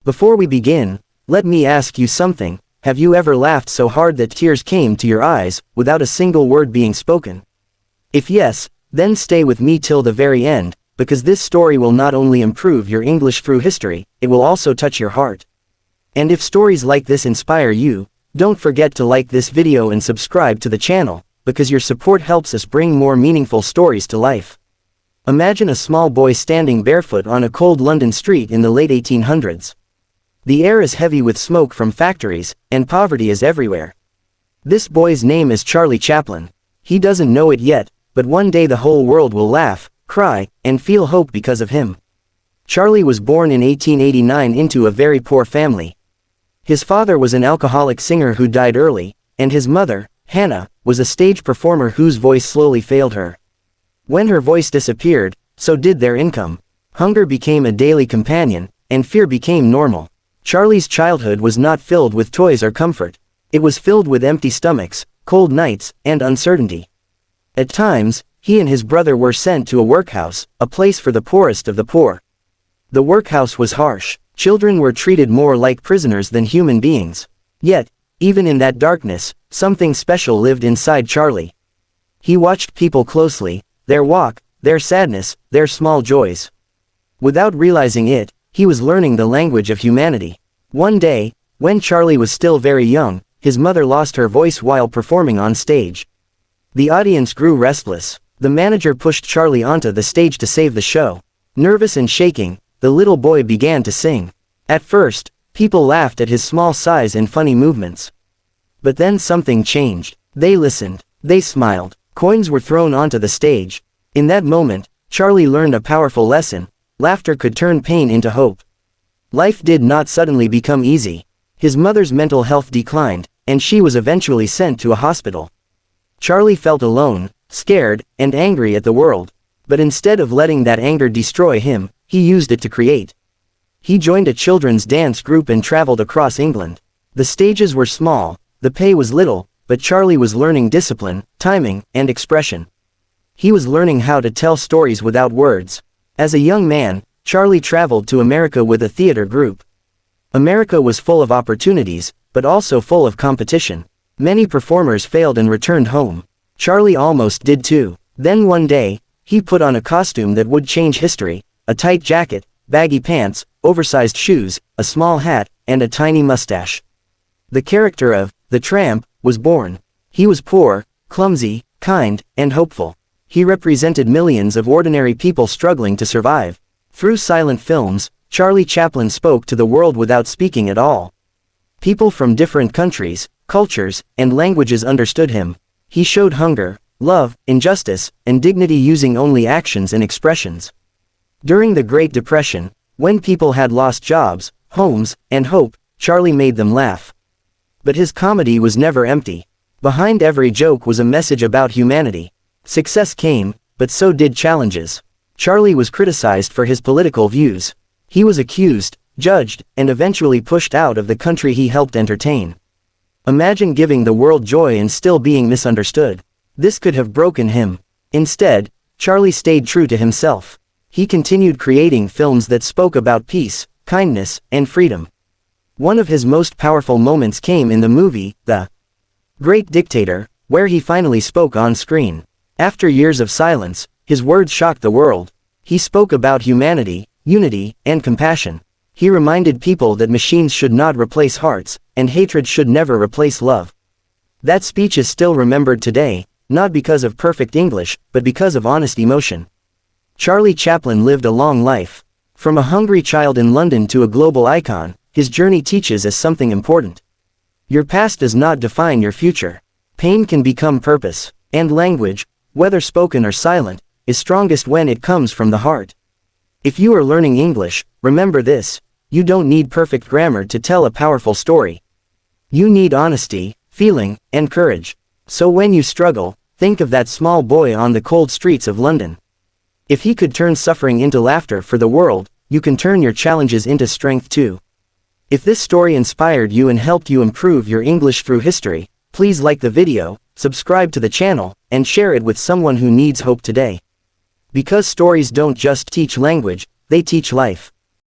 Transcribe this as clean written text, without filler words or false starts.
Before we begin, let me ask you something. Have you ever laughed so hard that tears came to your eyes, without a single word being spoken? If yes, then stay with me till the very end, because this story will not only improve your English through history, it will also touch your heart. And if stories like this inspire you, don't forget to like this video and subscribe to the channel, because your support helps us bring more meaningful stories to life. Imagine a small boy standing barefoot on a cold London street in the late 1800s. The air is heavy with smoke from factories, and poverty is everywhere. This boy's name is Charlie Chaplin. He doesn't know it yet, but one day the whole world will laugh, cry, and feel hope because of him. Charlie was born in 1889 into a very poor family. His father was an alcoholic singer who died early, and his mother, Hannah, was a stage performer whose voice slowly failed her. When her voice disappeared, so did their income. Hunger became a daily companion, and fear became normal. Charlie's childhood was not filled with toys or comfort. It was filled with empty stomachs, cold nights, and uncertainty. At times, he and his brother were sent to a workhouse, a place for the poorest of the poor. The workhouse was harsh. Children were treated more like prisoners than human beings. Yet, even in that darkness, something special lived inside Charlie. He watched people closely, their walk, their sadness, their small joys. Without realizing it, he was learning the language of humanity. One day, when Charlie was still very young, his mother lost her voice while performing on stage. The audience grew restless. The manager pushed Charlie onto the stage to save the show. Nervous and shaking, the little boy began to sing. At first, people laughed at his small size and funny movements. But then something changed. They listened. They smiled. Coins were thrown onto the stage. In that moment, Charlie learned a powerful lesson. Laughter could turn pain into hope. Life did not suddenly become easy. His mother's mental health declined, and she was eventually sent to a hospital. Charlie felt alone, scared, and angry at the world. But instead of letting that anger destroy him, he used it to create. He joined a children's dance group and traveled across England. The stages were small, the pay was little, but Charlie was learning discipline, timing, and expression. He was learning how to tell stories without words. As a young man, Charlie traveled to America with a theater group. America was full of opportunities, but also full of competition. Many performers failed and returned home. Charlie almost did too. Then one day, he put on a costume that would change history: a tight jacket, baggy pants, oversized shoes, a small hat, and a tiny mustache. The character of the Tramp was born. He was poor, clumsy, kind, and hopeful. He represented millions of ordinary people struggling to survive. Through silent films, Charlie Chaplin spoke to the world without speaking at all. People from different countries, cultures, and languages understood him. He showed hunger, love, injustice, and dignity using only actions and expressions. During the Great Depression, when people had lost jobs, homes, and hope, Charlie made them laugh. But his comedy was never empty. Behind every joke was a message about humanity. Success came, but so did challenges. Charlie was criticized for his political views. He was accused, judged, and eventually pushed out of the country he helped entertain. Imagine giving the world joy and still being misunderstood. This could have broken him. Instead, Charlie stayed true to himself. He continued creating films that spoke about peace, kindness, and freedom. One of his most powerful moments came in the movie, The Great Dictator, where he finally spoke on screen. After years of silence, his words shocked the world. He spoke about humanity, unity, and compassion. He reminded people that machines should not replace hearts, and hatred should never replace love. That speech is still remembered today, not because of perfect English, but because of honest emotion. Charlie Chaplin lived a long life. From a hungry child in London to a global icon, his journey teaches us something important. Your past does not define your future. Pain can become purpose, and language, whether spoken or silent, is strongest when it comes from the heart. If you are learning English, remember this: you don't need perfect grammar to tell a powerful story. You need honesty, feeling, and courage. So when you struggle, think of that small boy on the cold streets of London. If he could turn suffering into laughter for the world, you can turn your challenges into strength too. If this story inspired you and helped you improve your English through history, please like the video, subscribe to the channel, and share it with someone who needs hope today. Because stories don't just teach language, they teach life.